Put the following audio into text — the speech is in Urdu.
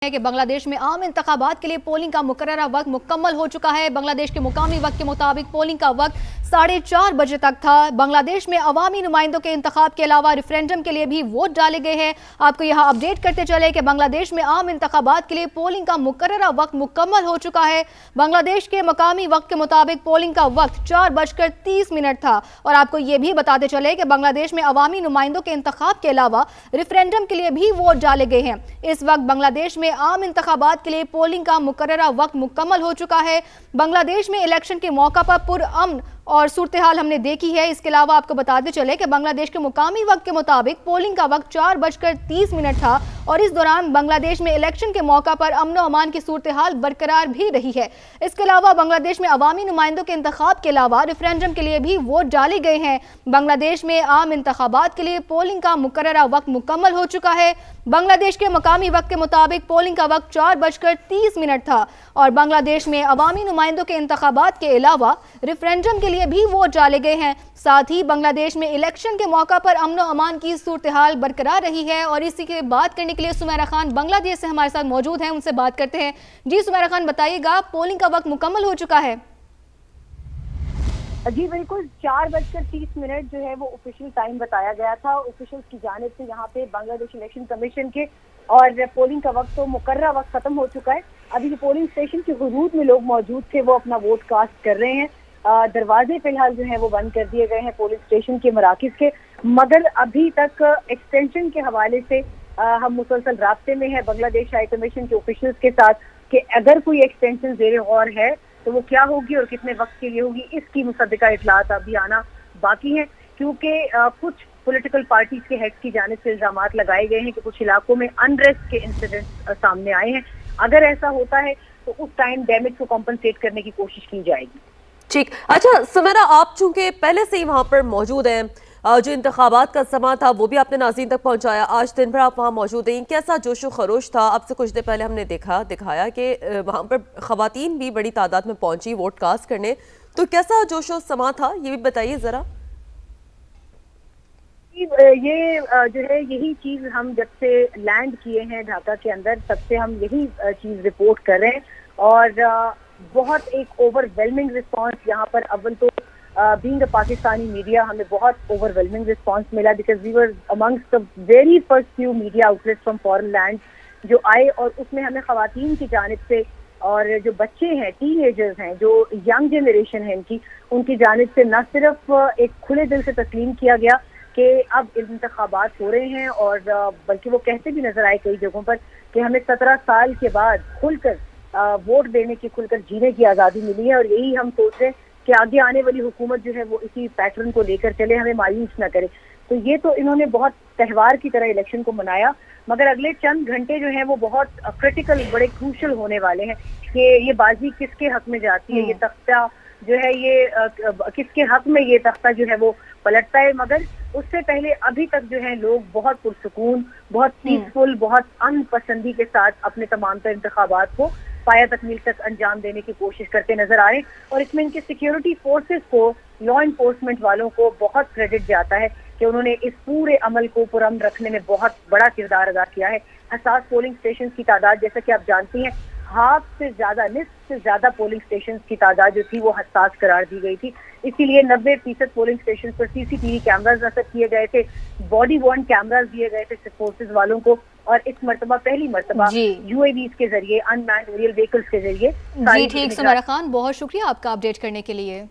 ہے کہ بنگلہ دیش میں عام انتخابات کے لیے پولنگ کا مقررہ وقت مکمل ہو چکا ہے۔ بنگلہ دیش کے مقامی وقت کے مطابق پولنگ کا وقت 4:30 بجے تک تھا۔ بنگلہ دیش میں عوامی نمائندوں کے انتخاب کے علاوہ ریفرینڈم کے لیے بھی ووٹ ڈالے گئے ہیں۔ آپ کو یہاں اپڈیٹ کرتے چلے کہ بنگلہ دیش میں عام انتخابات کے لیے پولنگ کا مقررہ وقت مکمل ہو چکا ہے۔ بنگلہ دیش کے مقامی وقت کے مطابق پولنگ کا وقت 4:30 تھا۔ اور آپ کو یہ بھی بتاتے چلے کہ بنگلہ دیش میں عوامی نمائندوں کے انتخاب کے علاوہ ریفرینڈم کے لیے بھی ووٹ ڈالے گئے ہیں۔ اس وقت بنگلہ دیش میں عام انتخابات کے لیے پولنگ کا مقررہ وقت مکمل ہو چکا ہے۔ بنگلہ دیش میں الیکشن کے موقع پر پرامن اور صورتحال ہم نے دیکھی ہے۔ اس کے علاوہ آپ کو بتاتے چلے کہ بنگلہ دیش کے مقامی وقت کے مطابق پولنگ کا وقت 4:30 تھا اور اس دوران بنگلہ دیش میں الیکشن کے موقع پر امن و امان کی صورتحال برقرار بھی رہی ہے۔ اس کے علاوہ بنگلہ دیش میں عوامی نمائندوں کے انتخاب کے علاوہ ریفرینڈم کے لیے بھی ووٹ ڈالے گئے ہیں۔ بنگلہ دیش میں عام انتخابات کے لیے پولنگ کا مقررہ وقت مکمل ہو چکا ہے۔ بنگلہ دیش کے مقامی وقت کے مطابق پولنگ کا وقت 4:30 تھا اور بنگلہ دیش میں عوامی نمائندوں کے انتخابات کے علاوہ ریفرینڈم کے لیے بھی ووٹ ڈالے گئے ہیں۔ ساتھ ہی بنگلہ دیش میں الیکشن کے موقع پر امن و امان کی صورتحال برقرار رہی ہے۔ اور اسی کی بات کرنے کے لیے سمیرہ خان بنگلہ دیش سے ہمارے ساتھ موجود ہیں، ان سے بات کرتے ہیں۔ جی سمیرہ خان، بتائیے گا پولنگ کا وقت مکمل ہو چکا ہے؟ جی بالکل، 4:30 جو ہے وہ آفیشیل ٹائم بتایا گیا تھا آفیشلز کی جانب سے یہاں پہ بنگلہ دیش الیکشن کمیشن کے، اور پولنگ کا وقت تو مقررہ وقت ختم ہو چکا ہے۔ ابھی جو پولنگ اسٹیشن کی حدود میں لوگ موجود تھے وہ اپنا ووٹ کاسٹ کر رہے ہیں۔ دروازے فی الحال جو ہیں وہ بند کر دیے گئے ہیں پولنگ اسٹیشن کے مراکز کے، مگر ابھی تک ایکسٹینشن کے حوالے سے ہم مسلسل رابطے میں ہیں بنگلہ دیش ہائی کمیشن کے آفیشلز کے ساتھ کہ اگر کوئی ایکسٹینشن زیر غور ہے تو وہ کیا ہوگی اور کتنے وقت کے لیے ہوگی، اس کی مصدقہ اطلاعات ابھی آنا باقی ہیں، کیونکہ کچھ پولیٹیکل پارٹیز کے ہیڈز کی جانب سے الزامات لگائے گئے ہیں کہ کچھ علاقوں میں انریسٹ کے انسیڈنٹس سامنے آئے ہیں۔ اگر ایسا ہوتا ہے تو اس ٹائم ڈیمیج کو کمپنسیٹ کرنے کی کوشش کی جائے گی۔ ٹھیک، اچھا سمیرہ، آپ چونکہ پہلے سے ہی وہاں پر موجود ہیں، جو انتخابات کا سماں تھا وہ بھی آپ نے ناظرین تک پہنچایا، آج دن بھر آپ وہاں موجود ہیں، کیسا جوش و خروش تھا؟ اب سے کچھ دیر پہلے ہم نے دکھایا کہ وہاں پر خواتین بھی بڑی تعداد میں پہنچی ووٹ کاسٹ کرنے، تو کیسا جوش و سماں تھا یہ بھی بتائیے ذرا۔ یہ جو ہے یہی چیز ہم جب سے لینڈ کیے ہیں ڈھاکہ کے اندر تب سے ہم یہی چیز رپورٹ کر رہے ہیں، اور بہت ایک اوور ویلمنگ رسپانس یہاں پر، اول تو بینگ اے پاکستانی میڈیا ہمیں بہت اوور ویلمنگ رسپانس ملا، because we were amongst the very first few media outlets from foreign land جو آئے، اور اس میں ہمیں خواتین کی جانب سے اور جو بچے ہیں، ٹین ایجرز ہیں، جو ینگ جنریشن ہے ان کی جانب سے نہ صرف ایک کھلے دل سے تسلیم کیا گیا کہ اب انتخابات ہو رہے ہیں، اور بلکہ وہ کہتے بھی نظر آئے کئی جگہوں پر کہ ہمیں 17 سال کے بعد کھل کر ووٹ دینے کی، کھل کر جینے کی آزادی ملی ہے، اور یہی ہم سوچ رہے ہیں کہ آگے آنے والی حکومت جو ہے وہ اسی پیٹرن کو لے کر چلے، ہمیں مایوس نہ کرے۔ تو یہ تو انہوں نے بہت تہوار کی طرح الیکشن کو منایا، مگر اگلے چند گھنٹے جو ہیں وہ بہت کرٹیکل، بڑے کروشل ہونے والے ہیں کہ یہ بازی کس کے حق میں جاتی ہے، یہ تختہ جو ہے یہ کس کے حق میں یہ تختہ جو ہے وہ پلٹتا ہے۔ مگر اس سے پہلے ابھی تک جو ہے لوگ بہت پرسکون، بہت پیسفل، بہت ان پسندی کے ساتھ اپنے تمام تر انتخابات کو پایہ تکمیل تک انجام دینے کی کوشش کرتے نظر آ رہے ہیں، اور اس میں ان کے سیکیورٹی فورسز کو، لا انفورسمنٹ والوں کو بہت کریڈٹ جاتا ہے کہ انہوں نے اس پورے عمل کو پرامن رکھنے میں بہت بڑا کردار ادا کیا ہے۔ حساس پولنگ اسٹیشنز کی تعداد جیسا کہ آپ جانتی ہیں، نصف سے زیادہ پولنگ اسٹیشنز کی تعداد جو تھی وہ حساس قرار دی گئی تھی، اسی لیے 90% پولنگ اسٹیشنز پر CCTV کیمراز نصب کیے گئے تھے، باڈی وارن کیمراز دیے گئے تھے فورسز والوں کو، اور اس مرتبہ پہلی مرتبہ UAVs کے ذریعے، ان مینڈ ایریل ویکلز کے ذریعے۔ جی ٹھیک، سمیرہ خان بہت شکریہ آپ کا اپڈیٹ کرنے کے لیے۔